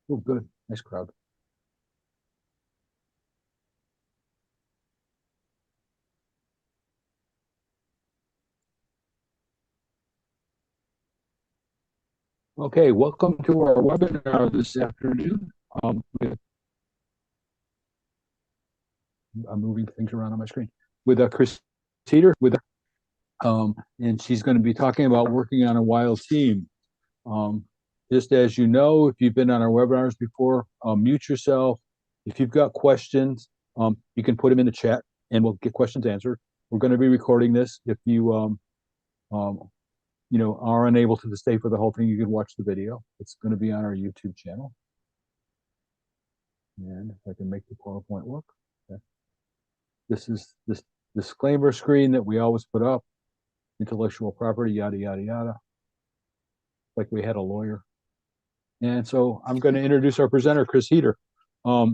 Oh, good. Nice crowd. Okay, welcome to our webinar this afternoon. Um, I'm moving things around on my screen with Chris Heeter, and she's going to be talking about working on a wild team. Um, just as you know, if you've been on our webinars before, mute yourself. If you've got questions, you can put them in the chat, and we'll get questions answered. We're going to be recording this. If you um, are unable to stay for the whole thing, you can watch the video. It's going to be on our YouTube channel. And if I can make the PowerPoint work. Okay. This is this disclaimer screen that we always put up. Intellectual property, yada, yada, yada. Like we had a lawyer. And so I'm going to introduce our presenter, Chris Heeter.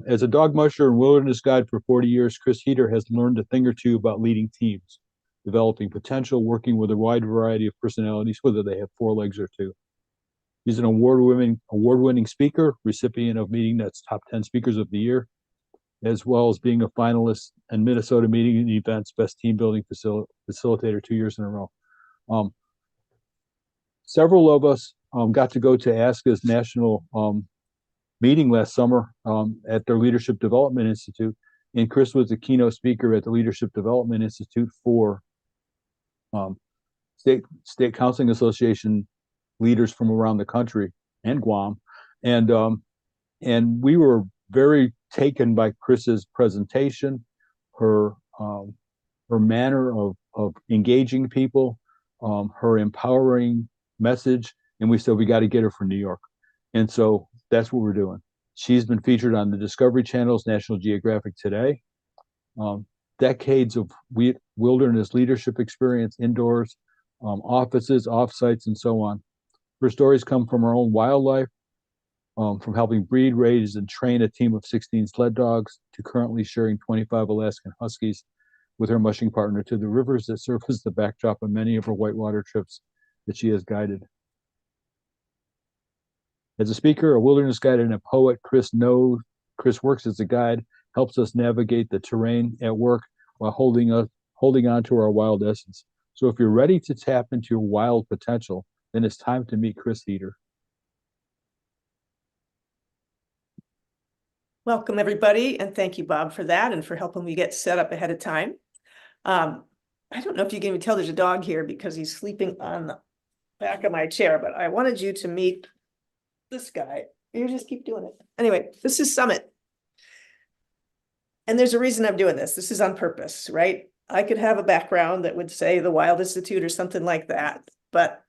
As a dog musher and wilderness guide for 40 years, Chris Heeter has learned a thing or two about leading teams, developing potential, working with a wide variety of personalities, whether they have 4 legs or 2. He's an award-winning speaker, recipient of MeetingNet's top 10 speakers of the year, as well as being a finalist in Minnesota Meeting Events Best Team Building Facilitator 2 years in a row. Several of us got to go to ASCA's national meeting last summer at their Leadership Development Institute, and Chris was the keynote speaker at the Leadership Development Institute for State Counseling Association leaders from around the country and Guam, and we were very taken by Chris's presentation, her manner of engaging people, her empowering message, and we said we got to get her for New York, and so that's what we're doing. She's been featured on the Discovery Channel's National Geographic Today. Decades of wilderness leadership experience indoors, offices, offsites, and so on. Her stories come from her own wildlife, from helping breed, raise, and train a team of 16 sled dogs to currently sharing 25 Alaskan Huskies with her mushing partner to the rivers that serve as the backdrop of many of her whitewater trips that she has guided. As a speaker, a wilderness guide, and a poet, Chris works as a guide, helps us navigate the terrain at work while holding on to our wild essence. So if you're ready to tap into your wild potential, then it's time to meet Chris Heeter. Welcome, everybody, and thank you, Bob, for that and for helping me get set up ahead of time. I don't know if you can even tell there's a dog here because he's sleeping on the back of my chair, but I wanted you to meet this guy. You just keep doing it. Anyway, this is Summit. And there's a reason I'm doing this. This is on purpose, right? I could have a background that would say the Wild Institute or something like that, but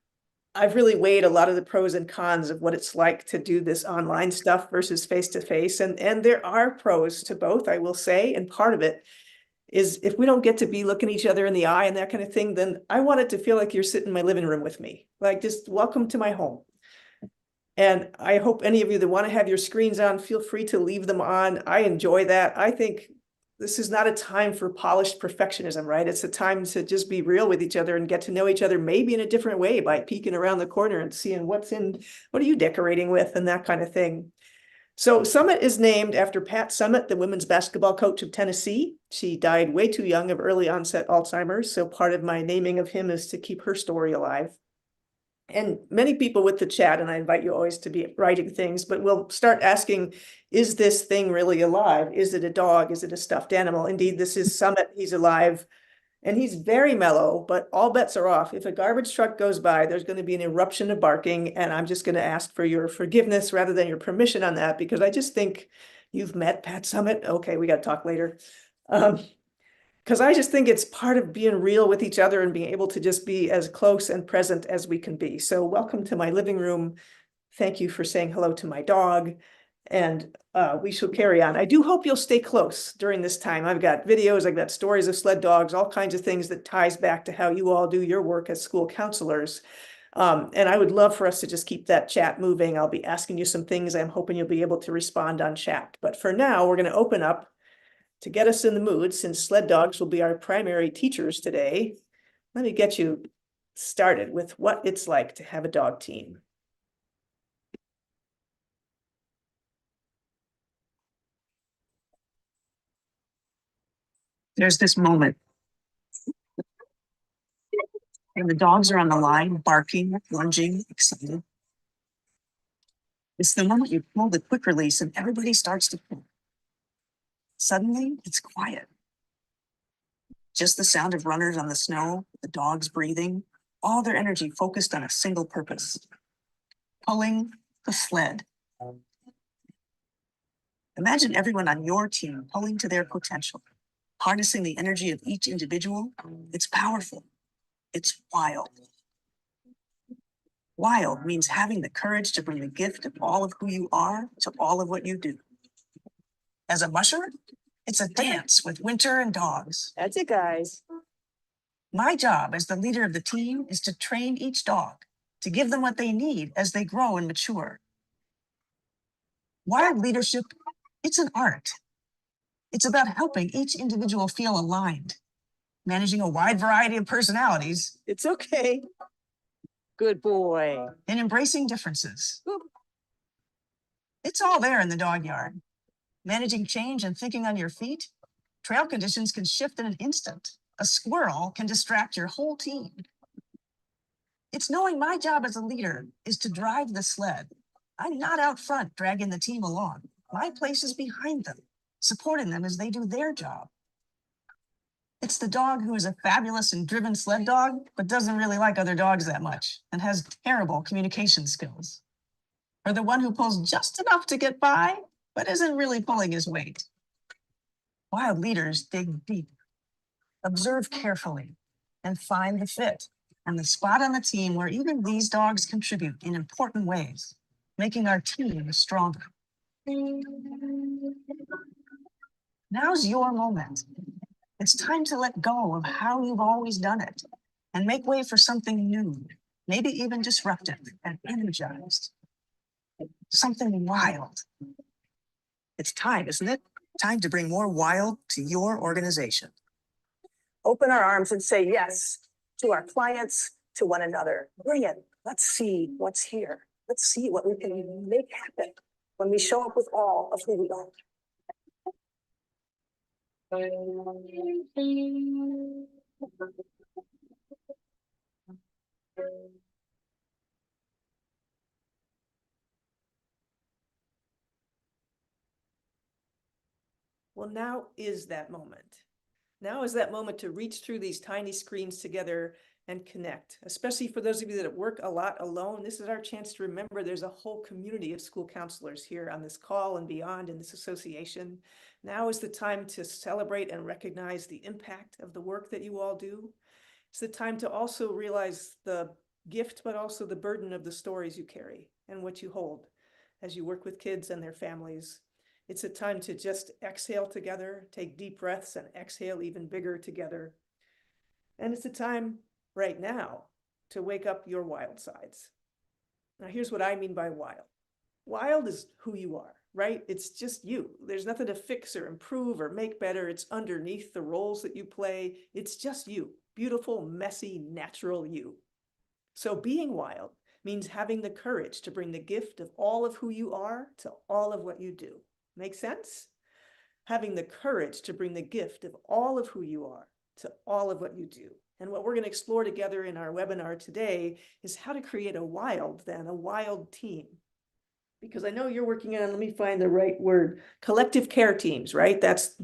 I've really weighed a lot of the pros and cons of what it's like to do this online stuff versus face-to-face. And there are pros to both, I will say. And part of it is if we don't get to be looking each other in the eye and that kind of thing, then I want it to feel like you're sitting in my living room with me. Like, just welcome to my home. And I hope any of you that want to have your screens on, feel free to leave them on. I enjoy that. I think this is not a time for polished perfectionism, right? It's a time to just be real with each other and get to know each other, maybe in a different way by peeking around the corner and seeing what are you decorating with and that kind of thing. So Summit is named after Pat Summitt, the women's basketball coach of Tennessee. She died way too young of early onset Alzheimer's. So part of my naming of him is to keep her story alive. And many people with the chat, and I invite you always to be writing things, but we'll start asking, is this thing really alive? Is it a dog? Is it a stuffed animal? Indeed, this is Summit. He's alive and he's very mellow, but all bets are off. If a garbage truck goes by, there's going to be an eruption of barking, and I'm just going to ask for your forgiveness rather than your permission on that, because I just think you've met Pat Summitt. Okay, we got to talk later. Because I just think it's part of being real with each other and being able to just be as close and present as we can be. So welcome to my living room. Thank you for saying hello to my dog. And we shall carry on. I do hope you'll stay close during this time. I've got videos, I've got stories of sled dogs, all kinds of things that ties back to how you all do your work as school counselors. And I would love for us to just keep that chat moving. I'll be asking you some things. I'm hoping you'll be able to respond on chat. But for now, we're going to open up to get us in the mood, since sled dogs will be our primary teachers today. Let me get you started with what it's like to have a dog team. There's this moment and the dogs are on the line, barking, lunging, excited. It's the moment you pull the quick release and everybody starts to pull. Suddenly, it's quiet. Just the sound of runners on the snow, the dogs breathing, all their energy focused on a single purpose, pulling the sled. Imagine everyone on your team pulling to their potential, harnessing the energy of each individual. It's powerful. It's wild. Wild means having the courage to bring the gift of all of who you are to all of what you do. As a musher, it's a dance with winter and dogs. That's it, guys. My job as the leader of the team is to train each dog, to give them what they need as they grow and mature. Wild leadership, it's an art. It's about helping each individual feel aligned, managing a wide variety of personalities. It's okay. Good boy. And embracing differences. It's all there in the dog yard. Managing change and thinking on your feet. Trail conditions can shift in an instant. A squirrel can distract your whole team. It's knowing my job as a leader is to drive the sled. I'm not out front dragging the team along. My place is behind them, supporting them as they do their job. It's the dog who is a fabulous and driven sled dog, but doesn't really like other dogs that much and has terrible communication skills. Or the one who pulls just enough to get by, but isn't really pulling his weight. Wild leaders dig deep, observe carefully, and find the fit and the spot on the team where even these dogs contribute in important ways, making our team stronger. Now's your moment. It's time to let go of how you've always done it and make way for something new, maybe even disruptive and energized. Something wild. It's time, isn't it? Time to bring more wild to your organization. Open our arms and say yes to our clients, to one another. Bring it. Let's see what's here. Let's see what we can make happen when we show up with all of who we are. Well, now is that moment. Now is that moment to reach through these tiny screens together and connect, especially for those of you that work a lot alone. This is our chance to remember there's a whole community of school counselors here on this call and beyond in this association. Now is the time to celebrate and recognize the impact of the work that you all do. It's the time to also realize the gift, but also the burden of the stories you carry and what you hold as you work with kids and their families. It's a time to just exhale together, take deep breaths and exhale even bigger together. And it's a time right now to wake up your wild sides. Now, here's what I mean by wild. Wild is who you are, right? It's just you. There's nothing to fix or improve or make better. It's underneath the roles that you play. It's just you. Beautiful, messy, natural you. So being wild means having the courage to bring the gift of all of who you are to all of what you do. Make sense? Having the courage to bring the gift of all of who you are to all of what you do. And what we're going to explore together in our webinar today is how to create a wild team. Because I know you're working on, let me find the right word, collective care teams, right? That's,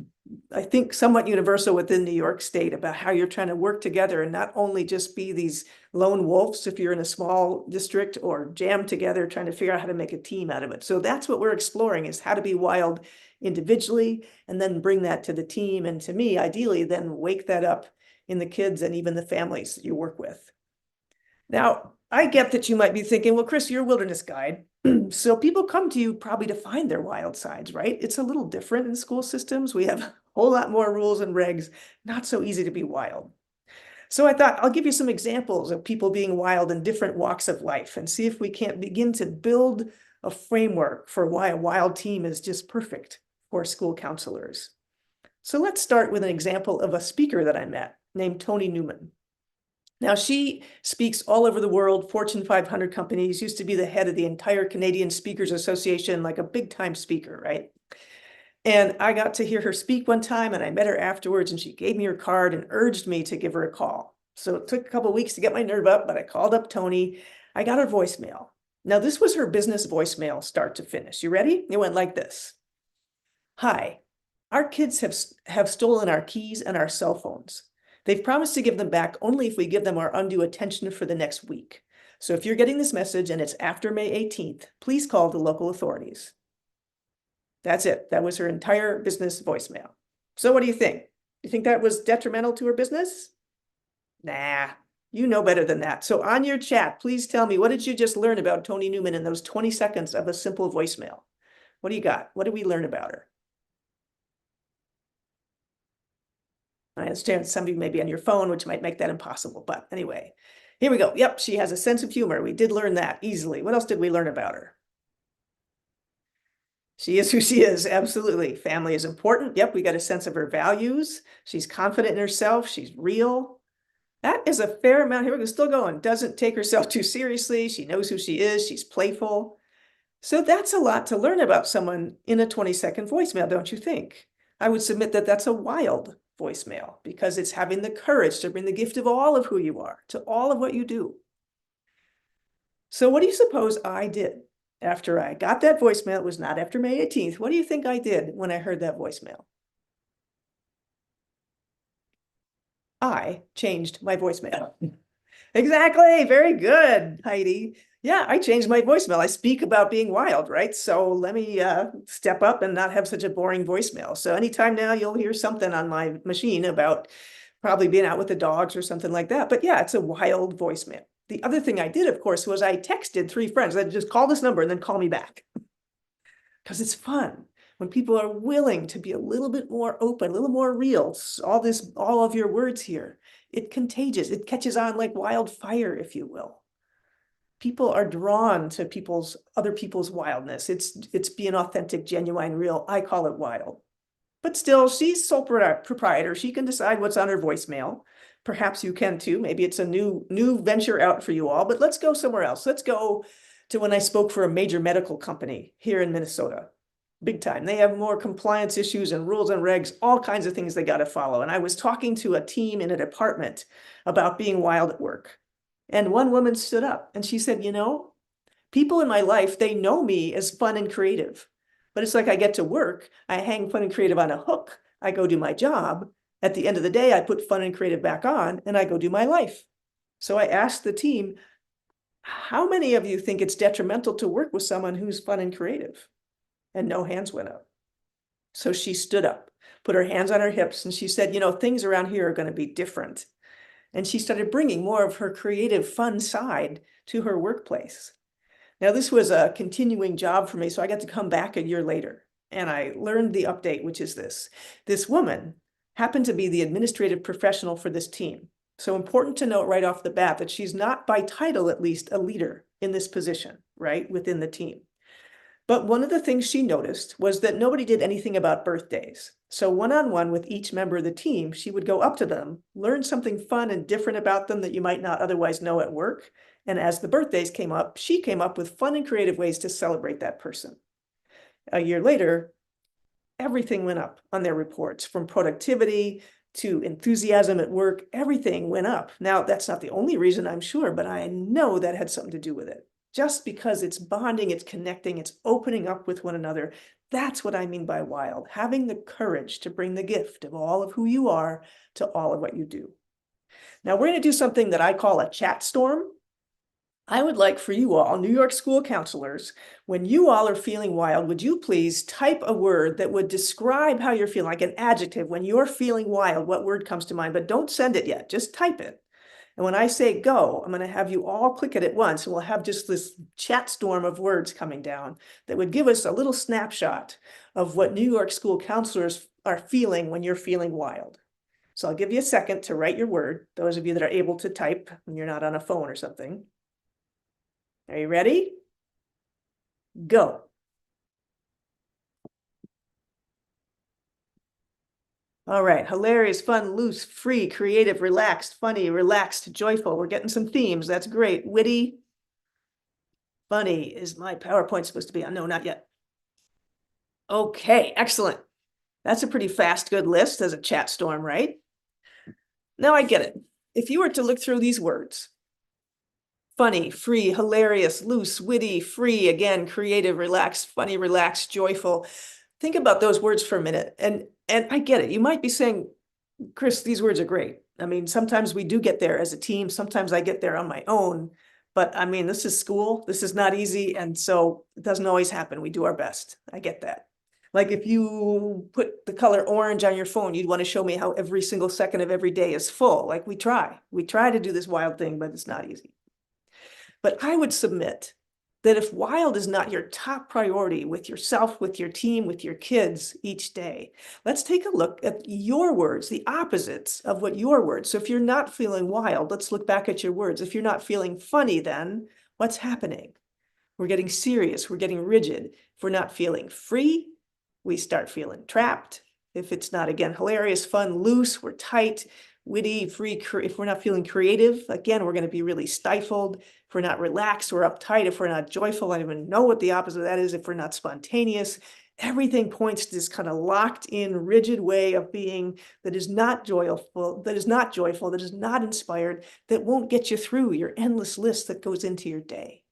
I think, somewhat universal within New York State about how you're trying to work together and not only just be these lone wolves if you're in a small district, or jam together trying to figure out how to make a team out of it. So that's what we're exploring, is how to be wild individually and then bring that to the team. And to me, ideally, then wake that up in the kids and even the families that you work with. Now, I get that you might be thinking, well, Chris, you're a wilderness guide. So people come to you probably to find their wild sides, right? It's a little different in school systems. We have a whole lot more rules and regs, not so easy to be wild. So I thought I'll give you some examples of people being wild in different walks of life and see if we can't begin to build a framework for why a wild team is just perfect for school counselors. So let's start with an example of a speaker that I met named Toni Newman. Now, she speaks all over the world, Fortune 500 companies, used to be the head of the entire Canadian Speakers Association, like a big time speaker, right? And I got to hear her speak one time, and I met her afterwards, and she gave me her card and urged me to give her a call. So it took a couple of weeks to get my nerve up, but I called up Tony. I got her voicemail. Now, this was her business voicemail, start to finish. You ready? It went like this. Hi, our kids have stolen our keys and our cell phones. They've promised to give them back only if we give them our undue attention for the next week. So if you're getting this message and it's after May 18th, please call the local authorities. That's it. That was her entire business voicemail. So what do you think? You think that was detrimental to her business? Nah, you know better than that. So on your chat, please tell me, what did you just learn about Tony Newman in those 20 seconds of a simple voicemail? What do you got? What did we learn about her? I understand some of you may be on your phone, which might make that impossible. But anyway, here we go. Yep, she has a sense of humor. We did learn that easily. What else did we learn about her? She is who she is. Absolutely. Family is important. Yep, we got a sense of her values. She's confident in herself. She's real. That is a fair amount. Here we go. Still going. Doesn't take herself too seriously. She knows who she is. She's playful. So that's a lot to learn about someone in a 20-second voicemail, don't you think? I would submit that that's a wild voicemail because it's having the courage to bring the gift of all of who you are to all of what you do. So what do you suppose I did after I got that voicemail? It was not after May 18th. What do you think I did when I heard that voicemail? I changed my voicemail. Exactly. Very good, Heidi. Yeah, I changed my voicemail. I speak about being wild, right? So let me step up and not have such a boring voicemail. So anytime now you'll hear something on my machine about probably being out with the dogs or something like that. But yeah, it's a wild voicemail. The other thing I did, of course, was I texted 3 friends. I just call this number and then call me back. Because it's fun when people are willing to be a little bit more open, a little more real. All of your words here, it contagious. It catches on like wildfire, if you will. People are drawn to other people's wildness. It's being authentic, genuine, real. I call it wild. But still, she's sole proprietor. She can decide what's on her voicemail. Perhaps you can too. Maybe it's a new venture out for you all, but let's go somewhere else. Let's go to when I spoke for a major medical company here in Minnesota. Big time. They have more compliance issues and rules and regs, all kinds of things they got to follow. And I was talking to a team in a department about being wild at work. And one woman stood up and she said, you know, people in my life, they know me as fun and creative. But it's like I get to work, I hang fun and creative on a hook, I go do my job. At the end of the day, I put fun and creative back on and I go do my life. So I asked the team, how many of you think it's detrimental to work with someone who's fun and creative? And no hands went up. So she stood up, put her hands on her hips, and she said, you know, things around here are going to be different. And she started bringing more of her creative, fun side to her workplace. Now, this was a continuing job for me, so I got to come back a year later. And I learned the update, which is this. This woman happened to be the administrative professional for this team. So important to note right off the bat that she's not, by title at least, a leader in this position, right, within the team. But one of the things she noticed was that nobody did anything about birthdays. So one-on-one with each member of the team, she would go up to them, learn something fun and different about them that you might not otherwise know at work. And as the birthdays came up, she came up with fun and creative ways to celebrate that person. A year later, everything went up on their reports, from productivity to enthusiasm at work. Everything went up. Now, that's not the only reason, I'm sure, but I know that had something to do with it. Just because it's bonding, it's connecting, it's opening up with one another. That's what I mean by wild, having the courage to bring the gift of all of who you are to all of what you do. Now we're going to do something that I call a chat storm. I would like for you all, New York school counselors, when you all are feeling wild, would you please type a word that would describe how you're feeling, like an adjective. When you're feeling wild, what word comes to mind? But don't send it yet, just type it. And when I say go, I'm going to have you all click it at once, and we'll have just this chat storm of words coming down that would give us a little snapshot of what New York school counselors are feeling when you're feeling wild. So I'll give you a second to write your word, those of you that are able to type when you're not on a phone or something. Are you ready? Go. All right, hilarious, fun, loose, free, creative, relaxed, funny, relaxed, joyful. We're getting some themes. That's great. Witty. Funny is my PowerPoint supposed to be on? No, not yet. Okay, excellent. That's a pretty fast, good list as a chat storm, right? Now I get it. If you were to look through these words, funny, free, hilarious, loose, witty, free, again, creative, relaxed, funny, relaxed, joyful. Think about those words for a minute. And I get it. You might be saying, Chris, these words are great. I mean, sometimes we do get there as a team. Sometimes I get there on my own. But I mean, this is school. This is not easy. And so it doesn't always happen. We do our best. I get that. Like if you put the color orange on your phone, you'd want to show me how every single second of every day is full. Like we try to do this wild thing, but it's not easy. But I would submit that if wild is not your top priority with yourself, with your team, with your kids each day, let's take a look at your words, the opposites of what your words. So if you're not feeling wild, let's look back at your words. If you're not feeling funny, then what's happening? We're getting serious. We're getting rigid. If we're not feeling free, we start feeling trapped. If it's not, again, hilarious, fun, loose, we're tight, witty, free. If we're not feeling creative, again, we're going to be really stifled. If we're not relaxed, we're uptight. If we're not joyful, I don't even know what the opposite of that is. If we're not spontaneous, everything points to this kind of locked in, rigid way of being that is not joyful, that is not inspired, that won't get you through your endless list that goes into your day.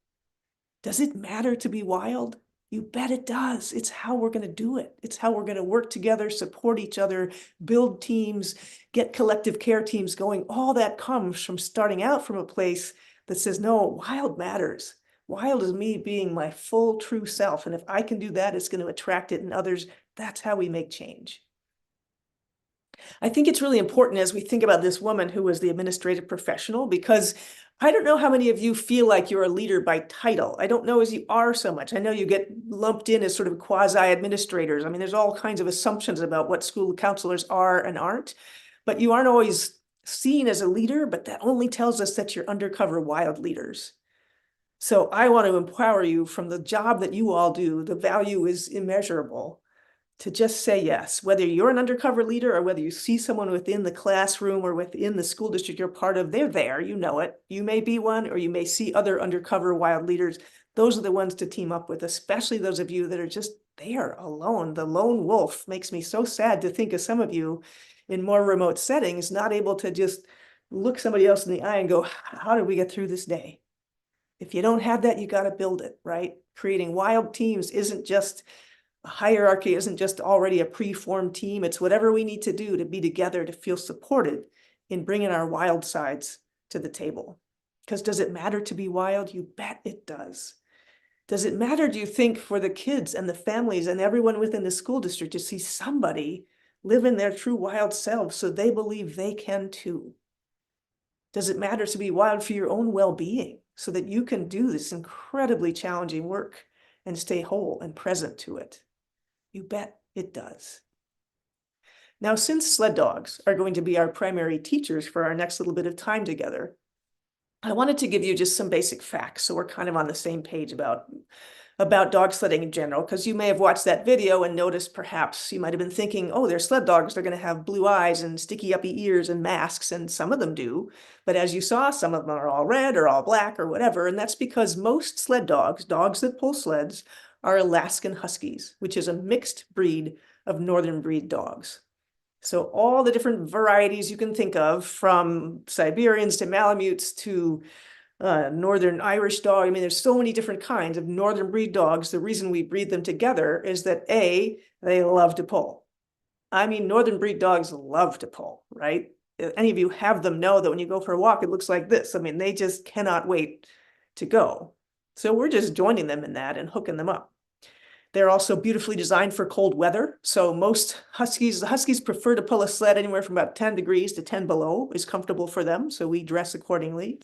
Does it matter to be wild? You bet it does. It's how we're going to do it. It's how we're going to work together, support each other, build teams, get collective care teams going. All that comes from starting out from a place that says, no, wild matters. Wild is me being my full true self. And if I can do that, it's going to attract it in others. That's how we make change. I think it's really important as we think about this woman who was the administrative professional, because I don't know how many of you feel like you're a leader by title. I don't know as you are so much. I know you get lumped in as sort of quasi-administrators. I mean, there's all kinds of assumptions about what school counselors are and aren't, but you aren't always seen as a leader, but that only tells us that you're undercover wild leaders. So I want to empower you from the job that you all do. The value is immeasurable. To just say yes, whether you're an undercover leader or whether you see someone within the classroom or within the school district you're part of, they're there, you know it. You may be one, or you may see other undercover wild leaders. Those are the ones to team up with, especially those of you that are just there alone. The lone wolf makes me so sad to think of some of you in more remote settings, not able to just look somebody else in the eye and go, how do we get through this day? If you don't have that, you got to build it, right? Creating wild teams isn't just a hierarchy, isn't just already a pre-formed team. It's whatever we need to do to be together, to feel supported in bringing our wild sides to the table. Because does it matter to be wild? You bet it does. Does it matter, do you think, for the kids and the families and everyone within the school district to see somebody live in their true wild selves so they believe they can too? Does it matter to be wild for your own well-being so that you can do this incredibly challenging work and stay whole and present to it? You bet it does. Now, since sled dogs are going to be our primary teachers for our next little bit of time together, I wanted to give you just some basic facts so we're kind of on the same page about dog sledding in general, because you may have watched that video and noticed, perhaps you might have been thinking, oh, they're sled dogs, they're going to have blue eyes and sticky uppy ears and masks, and some of them do. But as you saw, some of them are all red or all black or whatever, and that's because most sled dogs, dogs that pull sleds, are Alaskan Huskies, which is a mixed breed of northern breed dogs. So all the different varieties you can think of, from Siberians to Malamutes to Northern Irish dog. I mean, there's so many different kinds of northern breed dogs. The reason we breed them together is that A, they love to pull. I mean, northern breed dogs love to pull, right? If any of you have them, know that when you go for a walk, it looks like this. I mean, they just cannot wait to go. So we're just joining them in that and hooking them up. They're also beautifully designed for cold weather. So most Huskies, the Huskies prefer to pull a sled anywhere from about 10 degrees to 10 below is comfortable for them. So we dress accordingly.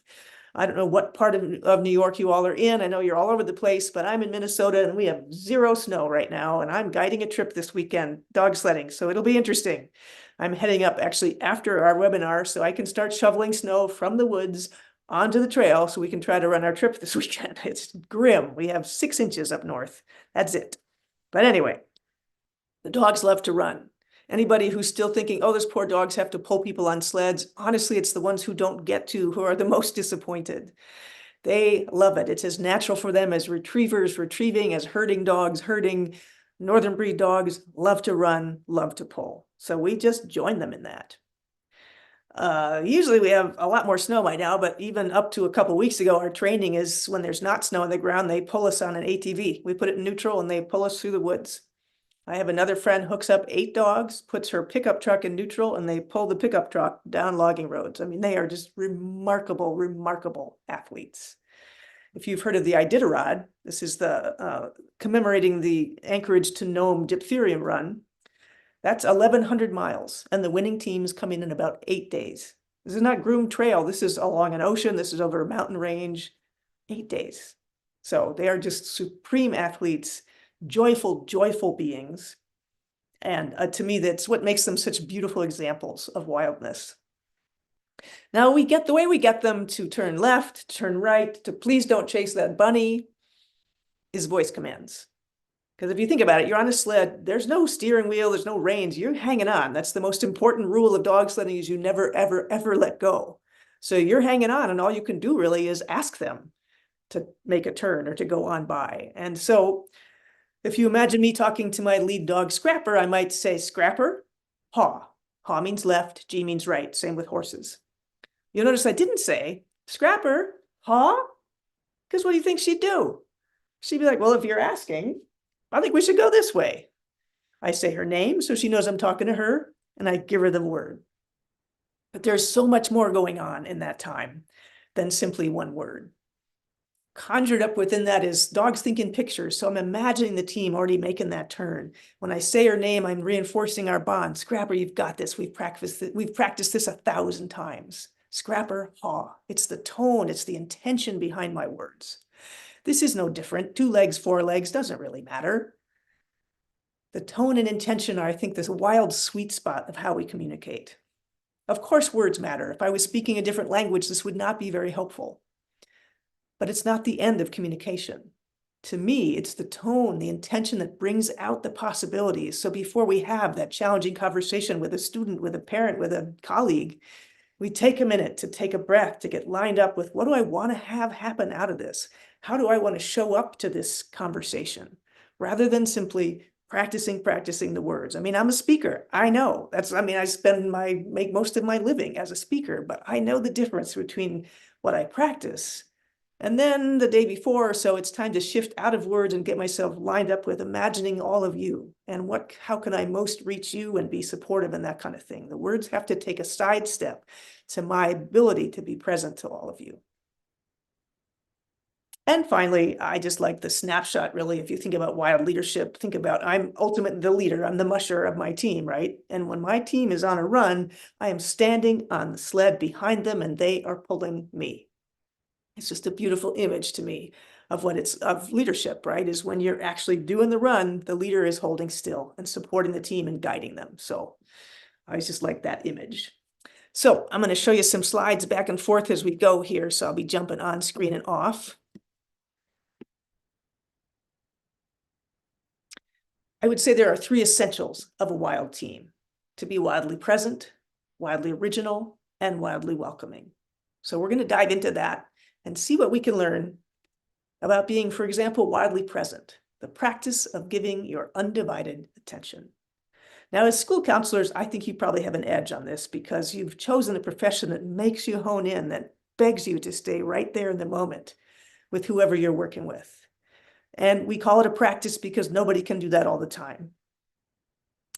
I don't know what part of New York you all are in. I know you're all over the place, but I'm in Minnesota and we have 0 snow right now. And I'm guiding a trip this weekend, dog sledding. So it'll be interesting. I'm heading up actually after our webinar so I can start shoveling snow from the woods onto the trail so we can try to run our trip this weekend. It's grim. We have 6 inches up north. That's it. But anyway, the dogs love to run. Anybody who's still thinking, oh, those poor dogs have to pull people on sleds, honestly, it's the ones who don't get to who are the most disappointed. They love it. It's as natural for them as retrievers retrieving, as herding dogs herding. Northern breed dogs love to run, love to pull. So we just join them in that. Usually we have a lot more snow by now, but even up to a couple weeks ago, our training is when there's not snow on the ground, they pull us on an ATV. We put it in neutral and they pull us through the woods. I have another friend hooks up 8 dogs, puts her pickup truck in neutral, and they pull the pickup truck down logging roads. I mean, they are just remarkable, remarkable athletes. If you've heard of the Iditarod, this is the commemorating the Anchorage to Nome diphtherium run. That's 1,100 miles, and the winning teams come in about 8 days. This is not groomed trail. This is along an ocean. This is over a mountain range. 8 days. So they are just supreme athletes, joyful, joyful beings. And to me, that's what makes them such beautiful examples of wildness. Now we get the way we get them to turn left, turn right, to please don't chase that bunny is voice commands. Because if you think about it, you're on a sled, there's no steering wheel, there's no reins, you're hanging on. That's the most important rule of dog sledding is you never, ever, ever let go. So you're hanging on and all you can do really is ask them to make a turn or to go on by. And so if you imagine me talking to my lead dog, Scrapper, I might say, Scrapper, haw. Haw means left, G means right, same with horses. You'll notice I didn't say, Scrapper, haw, because what do you think she'd do? She'd be like, well, if you're asking, I think we should go this way. I say her name so she knows I'm talking to her, and I give her the word. But there's so much more going on in that time than simply one word. Conjured up within that is dogs think in pictures. So I'm imagining the team already making that turn. When I say her name, I'm reinforcing our bond. Scrapper, you've got this. We've practiced this 1,000 times. Scrapper, haw. It's the tone, it's the intention behind my words. This is no different. 2 legs, 4 legs, doesn't really matter. The tone and intention are, I think, this wild sweet spot of how we communicate. Of course, words matter. If I was speaking a different language, this would not be very helpful. But it's not the end of communication. To me, it's the tone, the intention that brings out the possibilities. So before we have that challenging conversation with a student, with a parent, with a colleague, we take a minute to take a breath, to get lined up with what do I want to have happen out of this? How do I want to show up to this conversation? Rather than simply practicing the words. I mean, I'm a speaker. I know I make most of my living as a speaker, but I know the difference between what I practice and then the day before or so, it's time to shift out of words and get myself lined up with imagining all of you and how can I most reach you and be supportive and that kind of thing. The words have to take a sidestep to my ability to be present to all of you. And finally, I just like the snapshot, really. If you think about wild leadership, think about I'm ultimately the leader. I'm the musher of my team, right? And when my team is on a run, I am standing on the sled behind them and they are pulling me. It's just a beautiful image to me of of leadership, right? Is when you're actually doing the run, the leader is holding still and supporting the team and guiding them. So I just like that image. So I'm going to show you some slides back and forth as we go here. So I'll be jumping on screen and off. I would say there are 3 essentials of a wild team: to be wildly present, wildly original, and wildly welcoming. So we're going to dive into that and see what we can learn about being, for example, wildly present, the practice of giving your undivided attention. Now, as school counselors, I think you probably have an edge on this because you've chosen a profession that makes you hone in, that begs you to stay right there in the moment with whoever you're working with. And we call it a practice because nobody can do that all the time.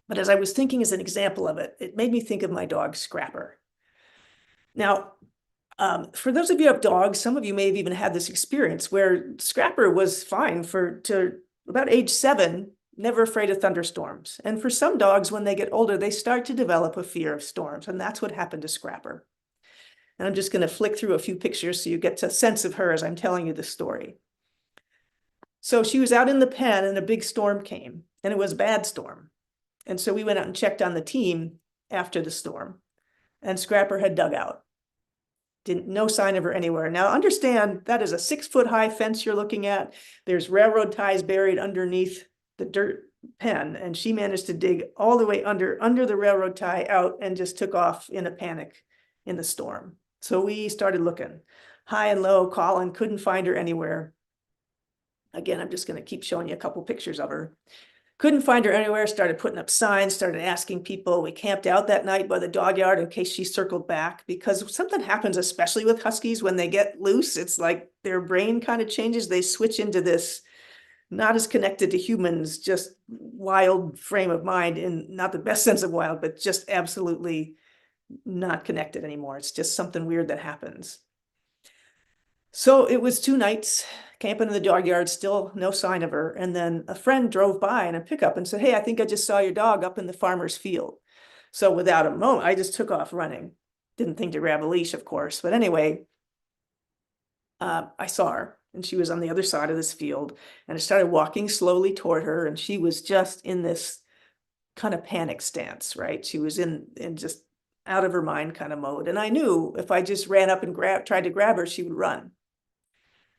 But as I was thinking as an example of it, it made me think of my dog, Scrapper. Now, for those of you who have dogs, some of you may have even had this experience where Scrapper was fine to about age 7, never afraid of thunderstorms. And for some dogs, when they get older, they start to develop a fear of storms. And that's what happened to Scrapper. And I'm just going to flick through a few pictures so you get a sense of her as I'm telling you the story. So she was out in the pen and a big storm came, and it was a bad storm. And so we went out and checked on the team after the storm, and Scrapper had dug out. No sign of her anywhere. Now understand that is a 6-foot-high fence you're looking at. There's railroad ties buried underneath the dirt pen, and she managed to dig all the way under the railroad tie out and just took off in a panic in the storm. So we started looking high and low, calling, couldn't find her anywhere. Again, I'm just going to keep showing you a couple pictures of her. Couldn't find her anywhere, started putting up signs, started asking people. We camped out that night by the dog yard in case she circled back, because something happens, especially with huskies, when they get loose. It's like their brain kind of changes. They switch into this not as connected to humans, just wild frame of mind, in not the best sense of wild, but just absolutely not connected anymore. It's just something weird that happens. So it was 2 nights camping in the dog yard, still no sign of her. And then a friend drove by in a pickup and said, "Hey, I think I just saw your dog up in the farmer's field." So without a moment, I just took off running. Didn't think to grab a leash, of course. But anyway, I saw her, and she was on the other side of this field. And I started walking slowly toward her, and she was just in this kind of panic stance, right? She was in just out of her mind kind of mode. And I knew if I just ran up and tried to grab her, she would run.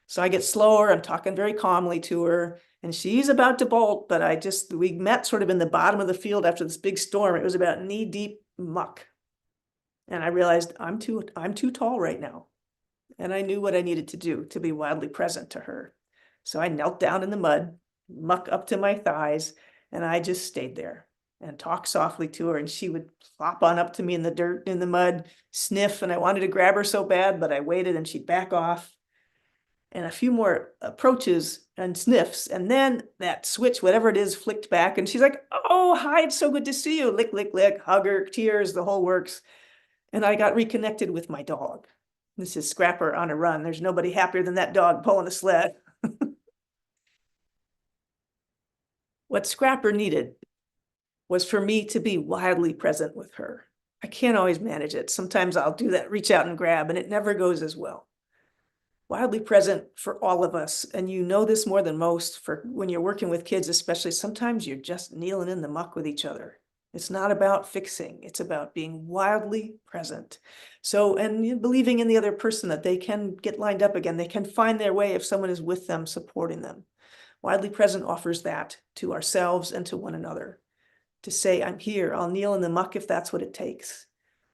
So I get slower, I'm talking very calmly to her, and she's about to bolt, but we met sort of in the bottom of the field after this big storm. It was about knee-deep muck. And I realized I'm too tall right now. And I knew what I needed to do to be wildly present to her. So I knelt down in the mud, muck up to my thighs, and I just stayed there and talked softly to her. And she would plop on up to me in the dirt, in the mud, sniff, and I wanted to grab her so bad, but I waited and she'd back off. And a few more approaches and sniffs, and then that switch, whatever it is, flicked back, and she's like, "Oh, hi, it's so good to see you." Lick, lick, lick, hug her, tears, the whole works. And I got reconnected with my dog. This is Scrapper on a run. There's nobody happier than that dog pulling a sled. What Scrapper needed was for me to be wildly present with her. I can't always manage it. Sometimes I'll do that, reach out and grab, and it never goes as well. Wildly present for all of us. And you know this more than most, for when you're working with kids, especially, sometimes you're just kneeling in the muck with each other. It's not about fixing, it's about being wildly present. So, and believing in the other person that they can get lined up again, they can find their way if someone is with them, supporting them. Wildly present offers that to ourselves and to one another. To say, "I'm here, I'll kneel in the muck if that's what it takes."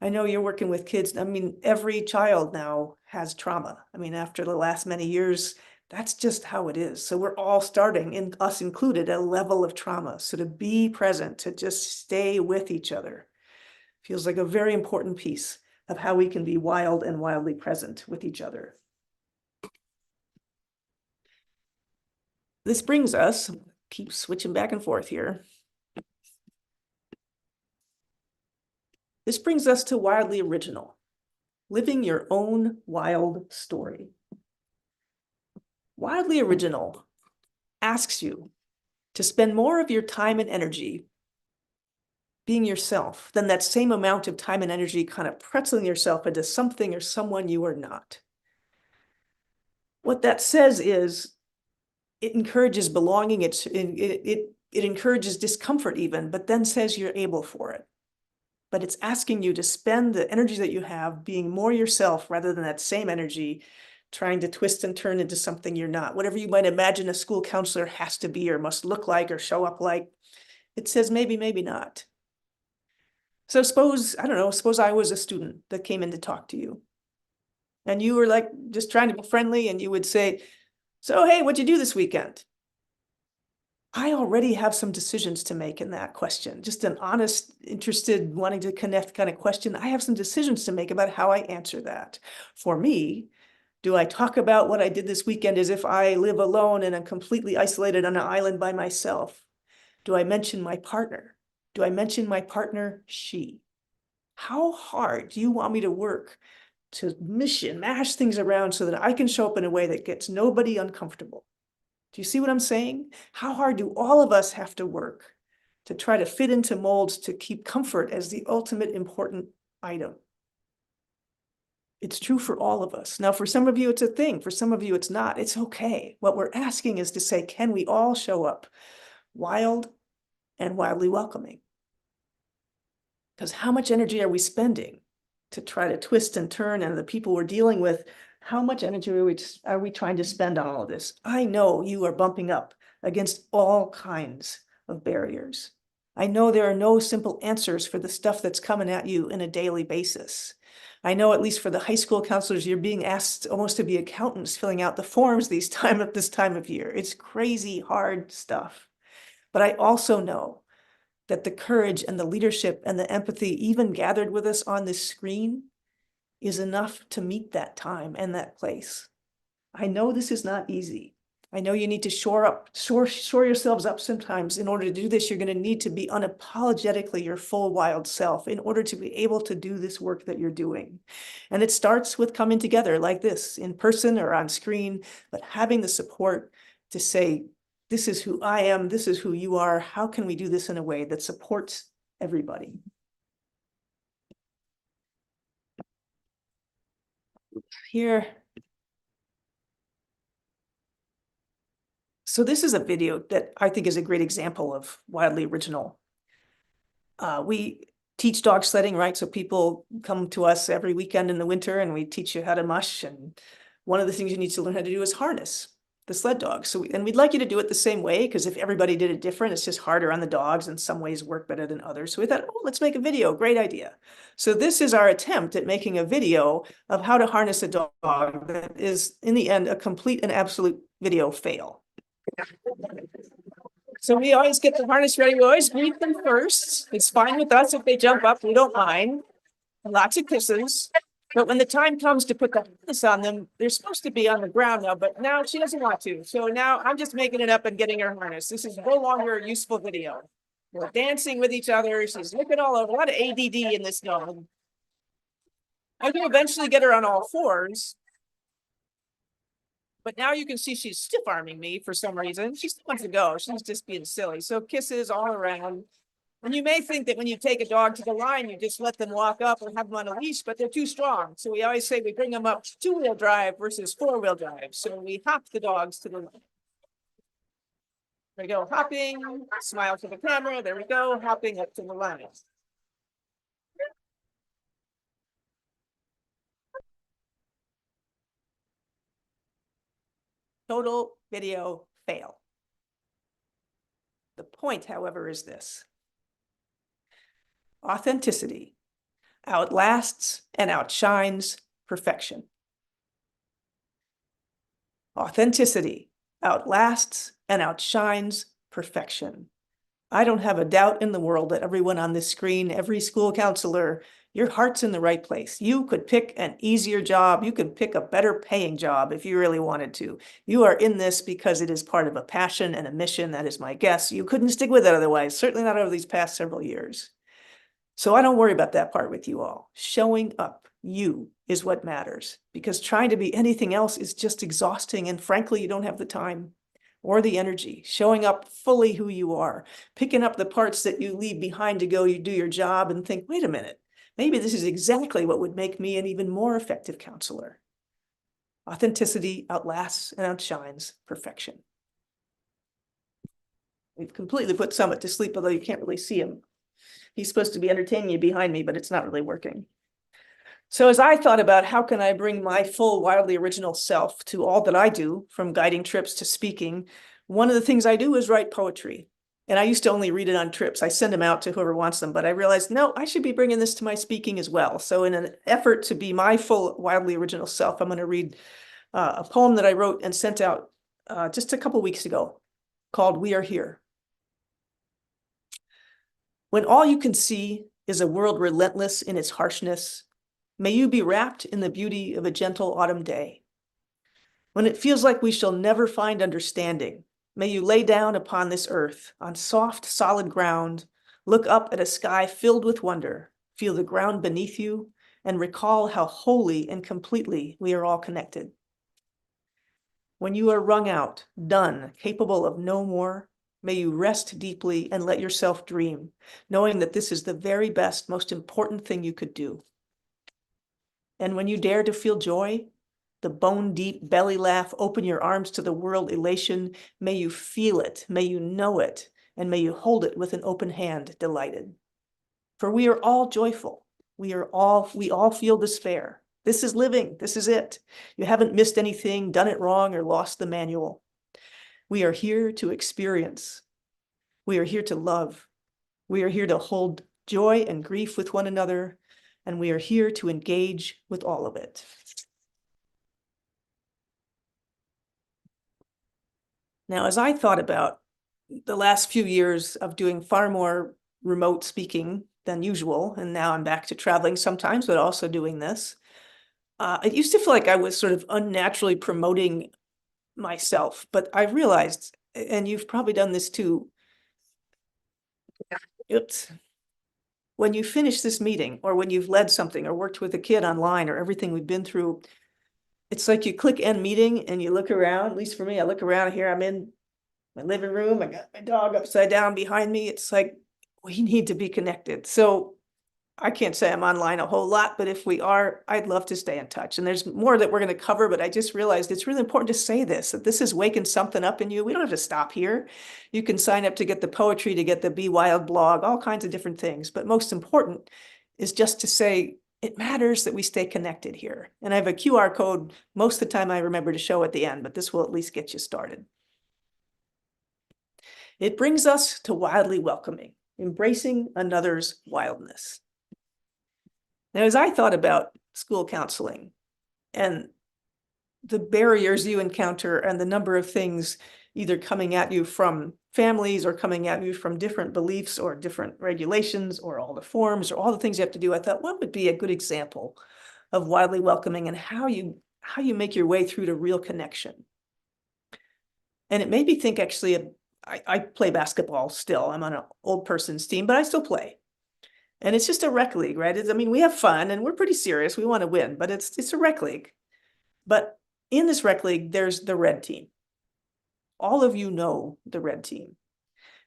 I know you're working with kids. I mean, every child now has trauma. I mean, after the last many years, that's just how it is. So we're all starting, in us included, a level of trauma. So to be present, to just stay with each other, feels like a very important piece of how we can be wild and wildly present with each other. This brings us, keep switching back and forth here. This brings us to wildly original, living your own wild story. Wildly original asks you to spend more of your time and energy being yourself than that same amount of time and energy kind of pretzeling yourself into something or someone you are not. What that says is it encourages belonging, it encourages discomfort even, but then says you're able for it. But it's asking you to spend the energy that you have being more yourself rather than that same energy trying to twist and turn into something you're not. Whatever you might imagine a school counselor has to be or must look like or show up like, it says maybe, maybe not. So suppose I was a student that came in to talk to you. And you were like just trying to be friendly, and you would say, "So, hey, what'd you do this weekend?" I already have some decisions to make in that question. Just an honest, interested, wanting to connect kind of question. I have some decisions to make about how I answer that. For me, do I talk about what I did this weekend as if I live alone and I'm completely isolated on an island by myself? Do I mention my partner? Do I mention my partner, she? How hard do you want me to work to mash things around so that I can show up in a way that gets nobody uncomfortable? Do you see what I'm saying? How hard do all of us have to work to try to fit into molds to keep comfort as the ultimate important item? It's true for all of us. Now, for some of you, it's a thing. For some of you, it's not. It's okay. What we're asking is to say, can we all show up wild and wildly welcoming? Because how much energy are we spending to try to twist and turn, and the people we're dealing with, how much energy are we trying to spend on all of this? I know you are bumping up against all kinds of barriers. I know there are no simple answers for the stuff that's coming at you on a daily basis. I know, at least for the high school counselors, you're being asked almost to be accountants filling out the forms at this time of year. It's crazy hard stuff. But I also know that the courage and the leadership and the empathy even gathered with us on this screen is enough to meet that time and that place. I know this is not easy. I know you need to shore yourselves up sometimes. In order to do this, you're going to need to be unapologetically your full wild self in order to be able to do this work that you're doing. And it starts with coming together like this, in person or on screen, but having the support to say, this is who I am, this is who you are. How can we do this in a way that supports everybody? Here. So this is a video that I think is a great example of wildly original. We teach dog sledding, right? So people come to us every weekend in the winter and we teach you how to mush. And one of the things you need to learn how to do is harness the sled dog. And we'd like you to do it the same way, because if everybody did it different, it's just harder on the dogs, and some ways work better than others. So we thought, oh, let's make a video. Great idea. So this is our attempt at making a video of how to harness a dog that is, in the end, a complete and absolute video fail. So we always get the harness ready. We always greet them first. It's fine with us if they jump up. We don't mind. Lots of kisses. But when the time comes to put the harness on them, they're supposed to be on the ground now, but now she doesn't want to. So now I'm just making it up and getting her harness. This is no longer a useful video. We're dancing with each other. She's looking all over. A lot of ADD in this dog. I do eventually get her on all fours. But now you can see she's stiff arming me for some reason. She still wants to go. She's just being silly. So kisses all around. And you may think that when you take a dog to the line, you just let them walk up or have them on a leash, but they're too strong. So we always say we bring them up 2-wheel drive versus 4-wheel drive. So we hop the dogs to the line. There we go, hopping, smile to the camera. There we go, hopping up to the line. Total video fail. The point, however, is this. Authenticity outlasts and outshines perfection. Authenticity outlasts and outshines perfection. I don't have a doubt in the world that everyone on this screen, every school counselor, your heart's in the right place. You could pick an easier job. You could pick a better paying job if you really wanted to. You are in this because it is part of a passion and a mission. That is my guess. You couldn't stick with it otherwise, certainly not over these past several years. So I don't worry about that part with you all. Showing up, you, is what matters, because trying to be anything else is just exhausting. And frankly, you don't have the time or the energy. Showing up fully who you are, picking up the parts that you leave behind to go, you do your job and think, wait a minute, maybe this is exactly what would make me an even more effective counselor. Authenticity outlasts and outshines perfection. We've completely put Summit to sleep, although you can't really see him. He's supposed to be entertaining you behind me, but it's not really working. So as I thought about how can I bring my full, wildly original self to all that I do, from guiding trips to speaking, one of the things I do is write poetry. And I used to only read it on trips. I send them out to whoever wants them, but I realized, no, I should be bringing this to my speaking as well. So in an effort to be my full, wildly original self, I'm going to read a poem that I wrote and sent out just a couple weeks ago called We Are Here. When all you can see is a world relentless in its harshness, may you be wrapped in the beauty of a gentle autumn day. When it feels like we shall never find understanding, may you lay down upon this earth, on soft, solid ground, look up at a sky filled with wonder, feel the ground beneath you, and recall how wholly and completely we are all connected. When you are wrung out, done, capable of no more, may you rest deeply and let yourself dream, knowing that this is the very best, most important thing you could do. And when you dare to feel joy, the bone-deep belly laugh, open your arms to the world elation, may you feel it, may you know it, and may you hold it with an open hand, delighted. For we are all joyful. We all feel despair. This is living. This is it. You haven't missed anything, done it wrong, or lost the manual. We are here to experience. We are here to love. We are here to hold joy and grief with one another, and we are here to engage with all of it. Now, as I thought about the last few years of doing far more remote speaking than usual, and now I'm back to traveling sometimes, but also doing this. It used to feel like I was sort of unnaturally promoting myself, but I realized, and you've probably done this too. Oops. When you finish this meeting, or when you've led something or worked with a kid online, or everything we've been through, it's like you click end meeting and you look around. At least for me, I look around here, I'm in my living room, I got my dog upside down behind me. It's like, we need to be connected. So I can't say I'm online a whole lot, but if we are, I'd love to stay in touch. And there's more that we're going to cover, but I just realized it's really important to say this, that this is waking something up in you. We don't have to stop here. You can sign up to get the poetry, to get the Be Wild blog, all kinds of different things. But most important is just to say, it matters that we stay connected here. And I have a QR code. Most of the time I remember to show at the end, but this will at least get you started. It brings us to wildly welcoming, embracing another's wildness. Now, as I thought about school counseling and the barriers you encounter and the number of things either coming at you from families or coming at you from different beliefs or different regulations or all the forms or all the things you have to do, I thought, what would be a good example of wildly welcoming and how you make your way through to real connection? And it made me think, actually, I play basketball still. I'm on an old person's team, but I still play. And it's just a rec league, right? I mean, we have fun and we're pretty serious. We want to win, but it's a rec league. But in this rec league, there's the red team. All of you know the red team.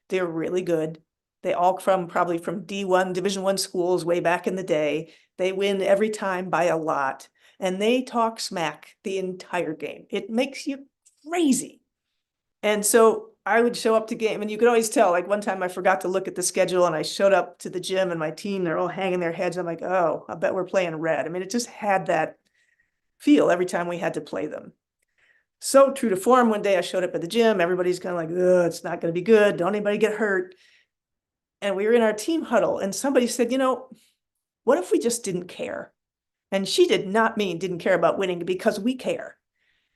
They're really good. They all probably from D1, Division I schools way back in the day. They win every time by a lot. And they talk smack the entire game. It makes you crazy. And so I would show up to game, and you could always tell, like one time I forgot to look at the schedule and I showed up to the gym and my team, they're all hanging their heads. I'm like, oh, I bet we're playing red. I mean, it just had that feel every time we had to play them. So true to form, one day I showed up at the gym, everybody's kind of like, oh, it's not going to be good. Don't anybody get hurt. And we were in our team huddle and somebody said, what if we just didn't care? And she did not mean didn't care about winning because we care.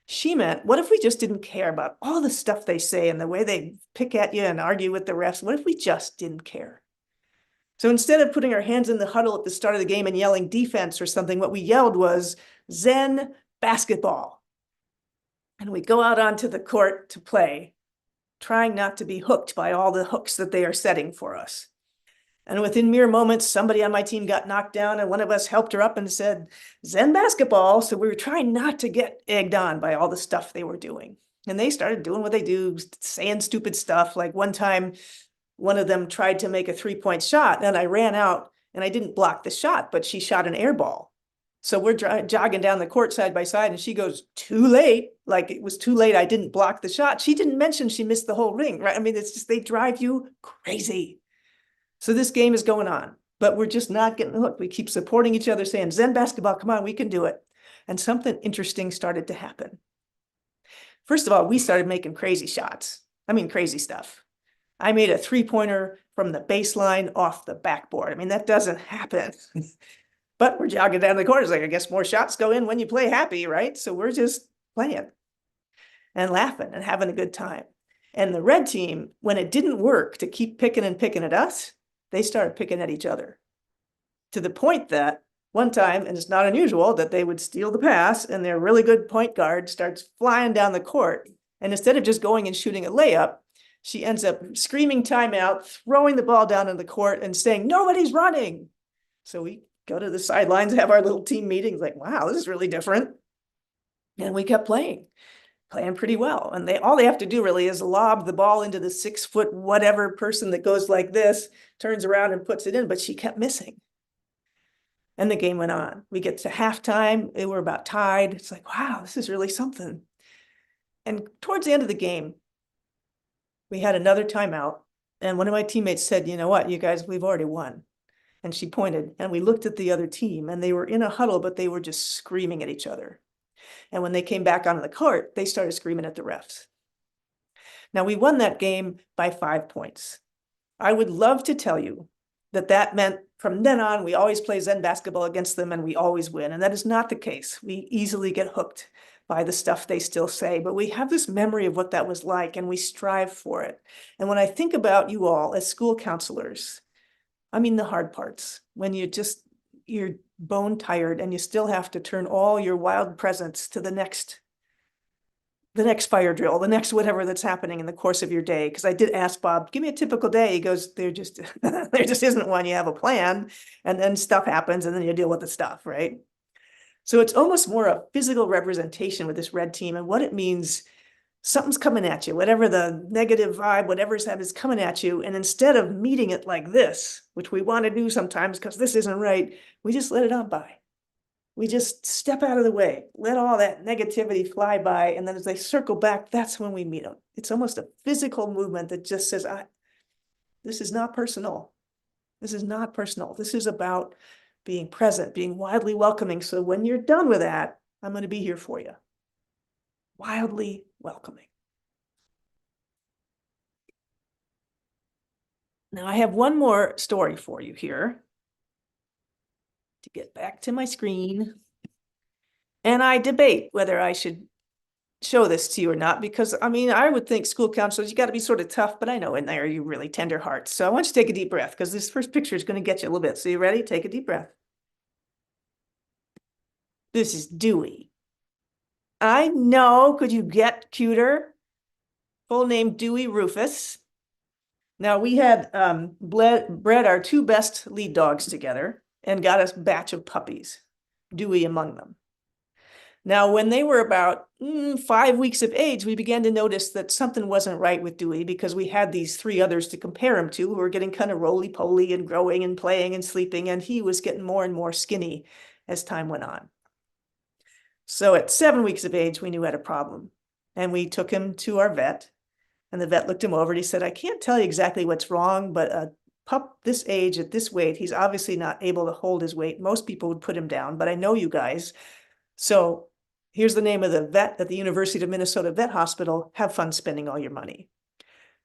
She meant, what if we just didn't care about all the stuff they say and the way they pick at you and argue with the refs? What if we just didn't care? So instead of putting our hands in the huddle at the start of the game and yelling defense or something, what we yelled was Zen basketball. And we go out onto the court to play, trying not to be hooked by all the hooks that they are setting for us. And within mere moments, somebody on my team got knocked down and one of us helped her up and said, Zen basketball. So we were trying not to get egged on by all the stuff they were doing. And they started doing what they do, saying stupid stuff. Like one time, one of them tried to make a 3-point shot and I ran out and I didn't block the shot, but she shot an air ball. So we're jogging down the court side by side and she goes, too late. Like it was too late. I didn't block the shot. She didn't mention she missed the whole ring, right? I mean, it's just, they drive you crazy. So this game is going on, but we're just not getting hooked. We keep supporting each other saying, Zen basketball, come on, we can do it. And something interesting started to happen. First of all, we started making crazy shots. I mean, crazy stuff. I made a 3-pointer from the baseline off the backboard. I mean, that doesn't happen. But we're jogging down the court. It's like, I guess more shots go in when you play happy, right? So we're just playing and laughing and having a good time. And the red team, when it didn't work to keep picking at us, they started picking at each other. To the point that one time, and it's not unusual, that they would steal the pass and their really good point guard starts flying down the court. And instead of just going and shooting a layup, she ends up screaming timeout, throwing the ball down in the court and saying, nobody's running. So we go to the sidelines, have our little team meetings, like, wow, this is really different. And we kept playing pretty well. And all they have to do really is lob the ball into the 6-foot whatever person that goes like this, turns around and puts it in, but she kept missing. And the game went on. We get to halftime, we're about tied. It's like, wow, this is really something. And towards the end of the game, we had another timeout. And one of my teammates said, you know what, you guys, we've already won. And she pointed and we looked at the other team and they were in a huddle, but they were just screaming at each other. And when they came back onto the court, they started screaming at the refs. Now we won that game by 5 points. I would love to tell you that meant from then on, we always play Zen basketball against them and we always win. And that is not the case. We easily get hooked by the stuff they still say, but we have this memory of what that was like and we strive for it. And when I think about you all as school counselors, I mean the hard parts, when you're bone tired and you still have to turn all your wild presence to the next fire drill, the next whatever that's happening in the course of your day. Because I did ask Bob, give me a typical day. He goes, there just isn't one. You have a plan and then stuff happens and then you deal with the stuff, right? So it's almost more a physical representation with this red team and what it means. Something's coming at you, whatever the negative vibe, whatever's that is coming at you. And instead of meeting it like this, which we want to do sometimes because this isn't right, we just let it on by. We just step out of the way, let all that negativity fly by. And then as they circle back, that's when we meet them. It's almost a physical movement that just says, this is not personal. This is not personal. This is about being present, being wildly welcoming. So when you're done with that, I'm going to be here for you. Wildly welcoming. Now I have one more story for you here to get back to my screen. And I debate whether I should show this to you or not, because I mean, I would think school counselors, you got to be sort of tough, but I know in there you really tender hearts. So I want you to take a deep breath because this first picture is going to get you a little bit. So you ready? Take a deep breath. This is Dewey. I know, could you get cuter? Full name Dewey Rufus. Now we had bred our two best lead dogs together and got a batch of puppies, Dewey among them. Now, when they were about 5 weeks of age, we began to notice that something wasn't right with Dewey because we had these three others to compare him to who were getting kind of roly-poly and growing and playing and sleeping, and he was getting more and more skinny as time went on. So at 7 weeks of age, we knew we had a problem, and we took him to our vet, and the vet looked him over and he said, I can't tell you exactly what's wrong, but a pup this age at this weight, he's obviously not able to hold his weight. Most people would put him down, but I know you guys. So here's the name of the vet at the University of Minnesota Vet Hospital. Have fun spending all your money.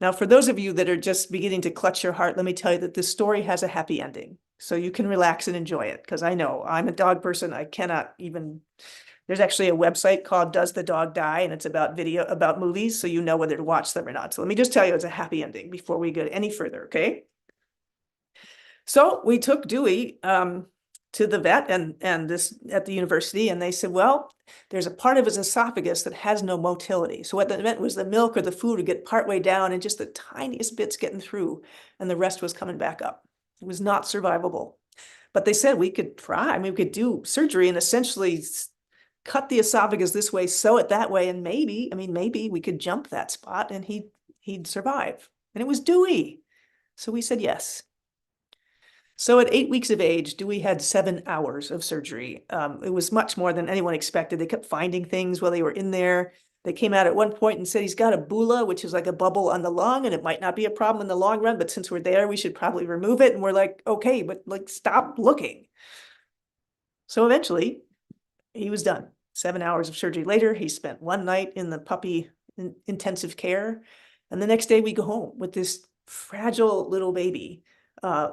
Now, for those of you that are just beginning to clutch your heart, let me tell you that this story has a happy ending. So you can relax and enjoy it, because I know I'm a dog person. I cannot even, there's actually a website called Does the Dog Die? And it's about movies. So you know whether to watch them or not. So let me just tell you it's a happy ending before we go any further, okay? So we took Dewey to the vet and this at the university, and they said, well, there's a part of his esophagus that has no motility. So what that meant was the milk or the food would get partway down and just the tiniest bits getting through, and the rest was coming back up. It was not survivable. But they said we could try. I mean, we could do surgery and essentially cut the esophagus this way, sew it that way, and maybe we could jump that spot and he'd survive. And it was Dewey. So we said yes. So at 8 weeks of age, Dewey had 7 hours of surgery. It was much more than anyone expected. They kept finding things while they were in there. They came out at one point and said he's got a bulla, which is like a bubble on the lung, and it might not be a problem in the long run, but since we're there, we should probably remove it. And we're like, okay, but like, stop looking. So eventually he was done. 7 hours of surgery later, he spent one night in the puppy intensive care. And the next day we go home with this fragile little baby.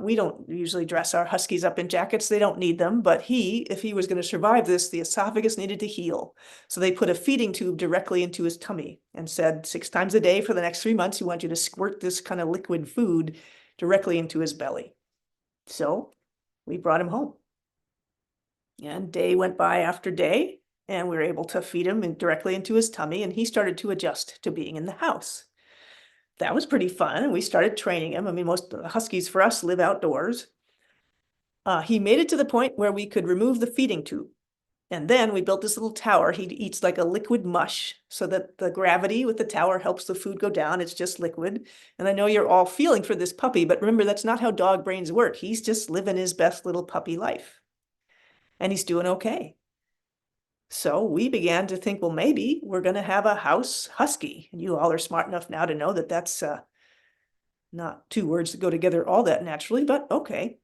We don't usually dress our huskies up in jackets. They don't need them. But if he was going to survive this, the esophagus needed to heal. So they put a feeding tube directly into his tummy and said 6 times a day for the next 3 months, we want you to squirt this kind of liquid food directly into his belly. So we brought him home. And day went by after day, and we were able to feed him directly into his tummy, and he started to adjust to being in the house. That was pretty fun. We started training him. I mean, most of the huskies for us live outdoors. He made it to the point where we could remove the feeding tube. And then we built this little tower. He eats like a liquid mush so that the gravity with the tower helps the food go down. It's just liquid. And I know you're all feeling for this puppy, but remember, that's not how dog brains work. He's just living his best little puppy life. And he's doing okay. So we began to think, well, maybe we're going to have a house husky. And you all are smart enough now to know that that's not 2 words that go together all that naturally, but okay.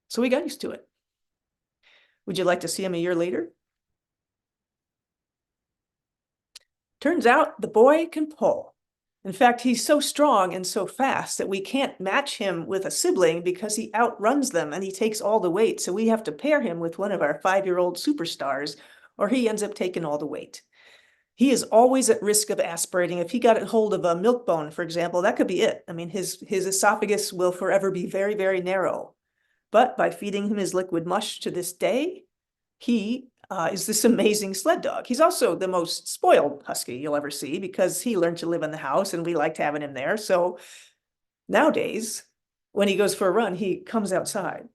So we got used to it. Would you like to see him a year later? Turns out the boy can pull. In fact, he's so strong and so fast that we can't match him with a sibling because he outruns them and he takes all the weight. So we have to pair him with one of our 5-year-old superstars, or he ends up taking all the weight. He is always at risk of aspirating. If he got a hold of a milk bone, for example, that could be it. I mean, his esophagus will forever be very, very narrow. But by feeding him his liquid mush to this day, he is this amazing sled dog. He's also the most spoiled husky you'll ever see because he learned to live in the house and we liked having him there. So nowadays, when he goes for a run, he comes outside.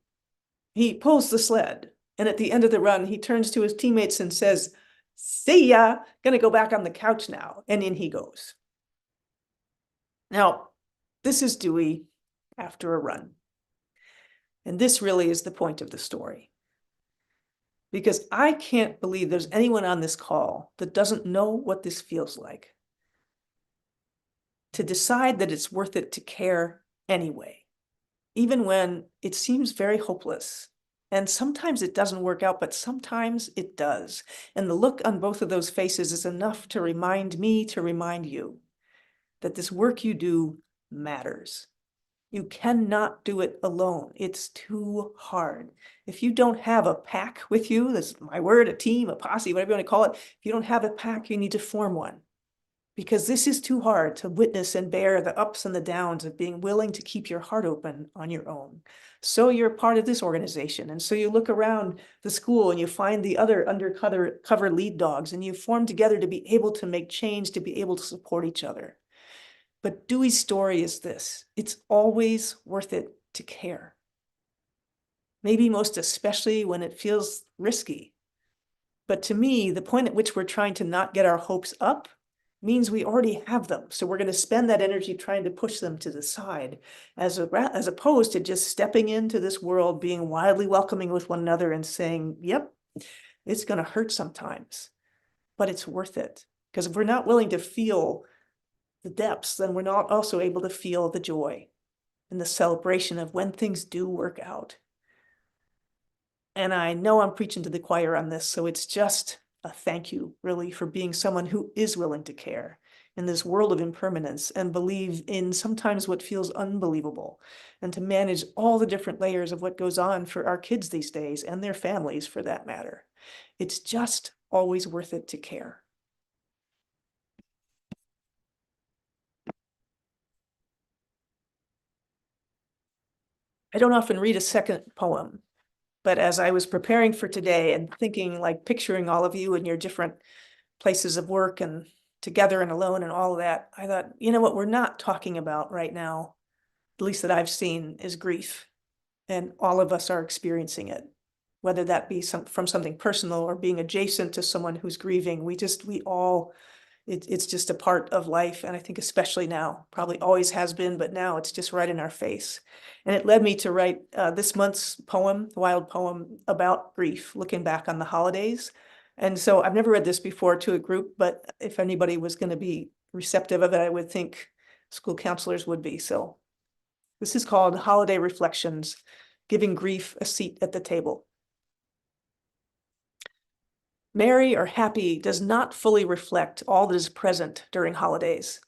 He pulls the sled. And at the end of the run, he turns to his teammates and says, "See ya, gonna go back on the couch now." And in he goes. Now, this is Dewey after a run. And this really is the point of the story. Because I can't believe there's anyone on this call that doesn't know what this feels like. To decide that it's worth it to care anyway, even when it seems very hopeless. And sometimes it doesn't work out, but sometimes it does. And the look on both of those faces is enough to remind me, to remind you, that this work you do matters. You cannot do it alone. It's too hard. If you don't have a pack with you, that's my word, a team, a posse, whatever you want to call it, if you don't have a pack, you need to form one. Because this is too hard to witness and bear the ups and the downs of being willing to keep your heart open on your own. So you're part of this organization. And so you look around the school and you find the other undercover lead dogs and you form together to be able to make change, to be able to support each other. But Dewey's story is this: it's always worth it to care. Maybe most especially when it feels risky. But to me, the point at which we're trying to not get our hopes up means we already have them. So we're going to spend that energy trying to push them to the side, as opposed to just stepping into this world, being wildly welcoming with one another and saying, yep, it's going to hurt sometimes, but it's worth it. Because if we're not willing to feel the depths, then we're not also able to feel the joy and the celebration of when things do work out. And I know I'm preaching to the choir on this, so it's just a thank you, really, for being someone who is willing to care in this world of impermanence and believe in sometimes what feels unbelievable, and to manage all the different layers of what goes on for our kids these days and their families for that matter. It's just always worth it to care. I don't often read a second poem, but as I was preparing for today and thinking, like picturing all of you in your different places of work and together and alone and all of that, I thought, you know what we're not talking about right now, at least that I've seen, is grief. And all of us are experiencing it, whether that be from something personal or being adjacent to someone who's grieving. It's just a part of life. And I think especially now, probably always has been, but now it's just right in our face. And it led me to write this month's poem, Wild Poem, about grief, looking back on the holidays. And so I've never read this before to a group, but if anybody was going to be receptive of it, I would think school counselors would be. So this is called Holiday Reflections, Giving Grief a Seat at the Table. Merry or happy does not fully reflect all that is present during holidays.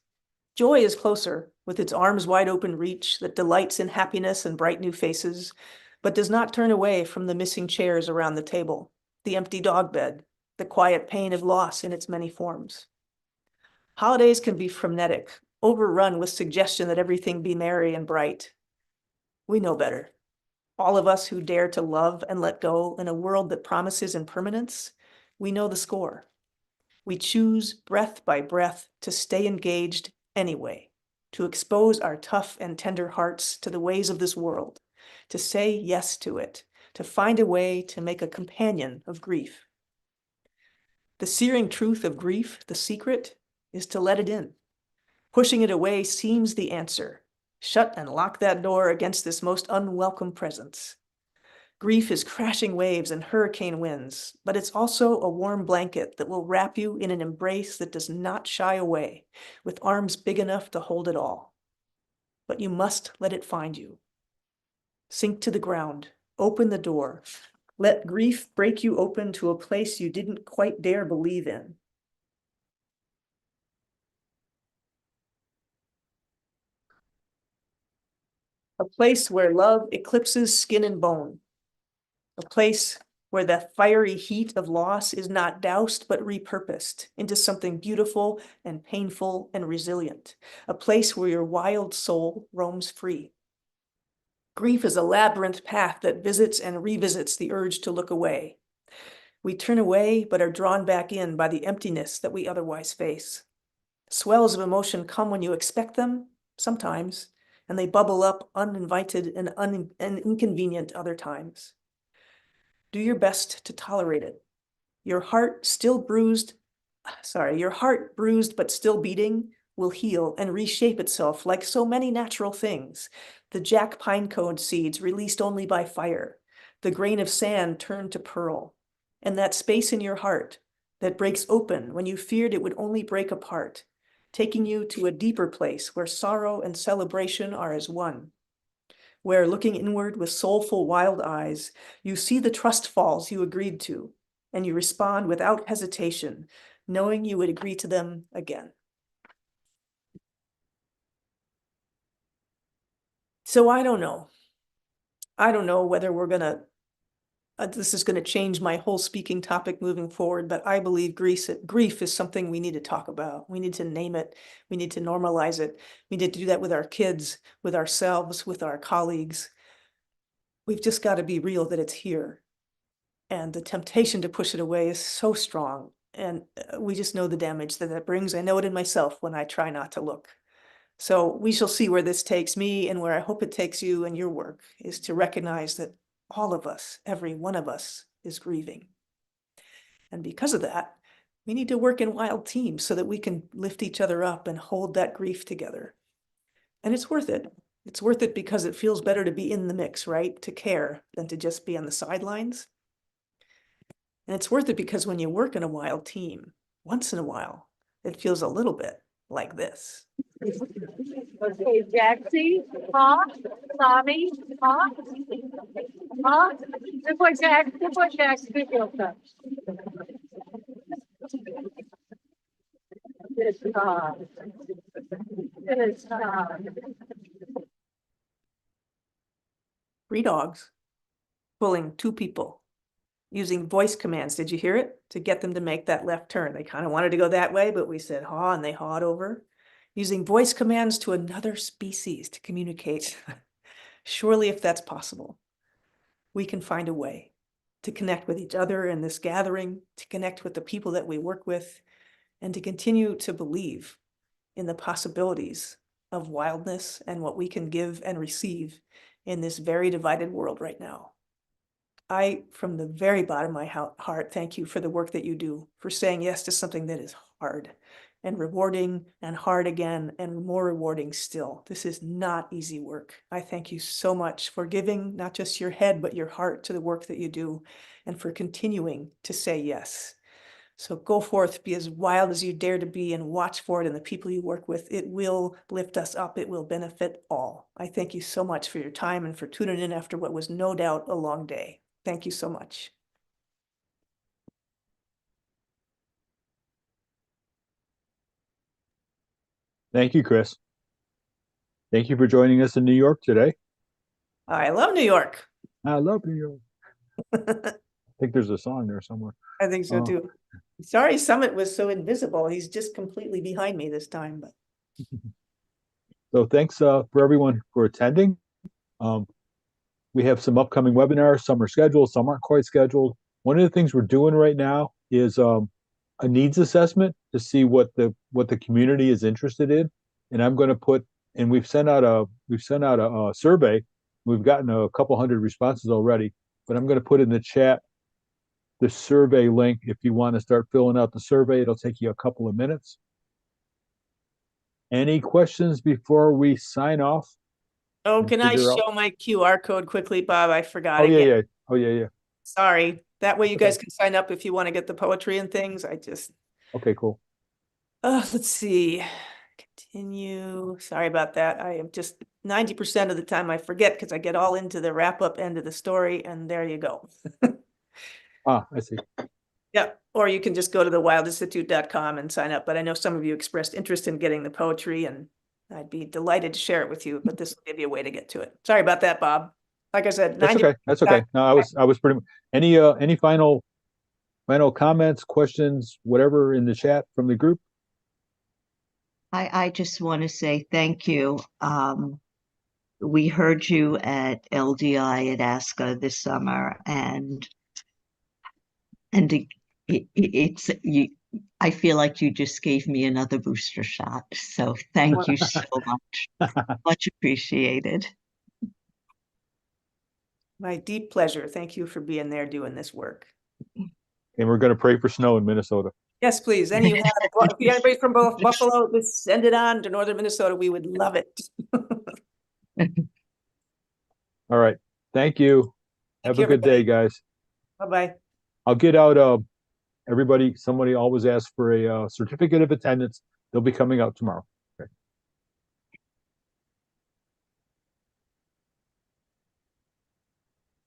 Joy is closer, with its arms wide open reach that delights in happiness and bright new faces, but does not turn away from the missing chairs around the table, the empty dog bed, the quiet pain of loss in its many forms. Holidays can be frenetic, overrun with suggestion that everything be merry and bright. We know better. All of us who dare to love and let go in a world that promises impermanence, we know the score. We choose breath by breath to stay engaged anyway, to expose our tough and tender hearts to the ways of this world, to say yes to it, to find a way to make a companion of grief. The searing truth of grief, the secret, is to let it in. Pushing it away seems the answer. Shut and lock that door against this most unwelcome presence. Grief is crashing waves and hurricane winds, but it's also a warm blanket that will wrap you in an embrace that does not shy away, with arms big enough to hold it all. But you must let it find you. Sink to the ground, open the door, let grief break you open to a place you didn't quite dare believe in. A place where love eclipses skin and bone. A place where the fiery heat of loss is not doused but repurposed into something beautiful and painful and resilient, a place where your wild soul roams free. Grief is a labyrinth path that visits and revisits the urge to look away. We turn away but are drawn back in by the emptiness that we otherwise face. Swells of emotion come when you expect them, sometimes, and they bubble up uninvited and inconvenient other times. Do your best to tolerate it. Your heart bruised but still beating, will heal and reshape itself like so many natural things. The jack pinecone seeds released only by fire, the grain of sand turned to pearl, and that space in your heart that breaks open when you feared it would only break apart, taking you to a deeper place where sorrow and celebration are as one, where looking inward with soulful wild eyes, you see the trust falls you agreed to, and you respond without hesitation, knowing you would agree to them again. So I don't know. I don't know whether we're gonna, this is gonna change my whole speaking topic moving forward, but I believe grief is something we need to talk about. We need to name it. We need to normalize it. We need to do that with our kids, with ourselves, with our colleagues. We've just got to be real that it's here. And the temptation to push it away is so strong. And we just know the damage that it brings. I know it in myself when I try not to look. So we shall see where this takes me, and where I hope it takes you and your work is to recognize that all of us, every one of us, is grieving. And because of that, we need to work in wild teams so that we can lift each other up and hold that grief together. And it's worth it. It's worth it because it feels better to be in the mix, right? To care than to just be on the sidelines. And it's worth it because when you work in a wild team, once in a while, it feels a little bit like this. Okay, Jaxie, huh? Tommy, huh? Huh? Good boy, Jax. Good boy, Jax. Good girl, son. Good job. Good job. 3 dogs pulling 2 people using voice commands. Did you hear it? To get them to make that left turn. They kind of wanted to go that way, but we said haw, and they hawed over. Using voice commands to another species to communicate. Surely, if that's possible, we can find a way to connect with each other in this gathering, to connect with the people that we work with, and to continue to believe in the possibilities of wildness and what we can give and receive in this very divided world right now. I, from the very bottom of my heart, thank you for the work that you do, for saying yes to something that is hard and rewarding and hard again and more rewarding still. This is not easy work. I thank you so much for giving not just your head, but your heart to the work that you do, and for continuing to say yes. So go forth, be as wild as you dare to be, and watch for it in the people you work with. It will lift us up. It will benefit all. I thank you so much for your time and for tuning in after what was no doubt a long day. Thank you so much. Thank you, Chris. Thank you for joining us in New York today. I love New York. I love New York. I think there's a song there somewhere. I think so too. Sorry, Summit was so invisible. He's just completely behind me this time. But So thanks for everyone for attending. We have some upcoming webinars. Some are scheduled, some aren't quite scheduled. One of the things we're doing right now is a needs assessment to see what the community is interested in. And I'm going to put, and we've sent out a survey. We've gotten a couple hundred responses already, but I'm going to put in the chat the survey link. If you want to start filling out the survey, it'll take you a couple of minutes. Any questions before we sign off? oh, can I show my QR code quickly, Bob? I forgot again. Yeah. Oh, yeah. Sorry. That way you guys can sign up if you want to get the poetry and things. Okay, cool. Let's see. Continue. Sorry about that. I am just 90% of the time I forget because I get all into the wrap up end of the story, and there you go. I see. Yeah, or you can just go to the wildinstitute.com and sign up. But I know some of you expressed interest in getting the poetry, and I'd be delighted to share it with you, but this will give you a way to get to it. Sorry about that, Bob. like I said, That's 90. okay. That's okay. No, I was pretty, any final comments, questions, whatever in the chat from the group? I just want to say thank you. We heard you at LDI at ASCA this summer, and it's you. I feel like you just gave me another booster shot. So thank you so much. Much appreciated. My deep pleasure. Thank you for being there doing this work. And we're going to pray for snow in Minnesota. Yes, please. If anybody from both Buffalo, just send it on to northern Minnesota. We would love it. All right. Thank you. Have a good day, guys. Bye-bye. I'll get out, somebody always asks for a certificate of attendance. They'll be coming out tomorrow.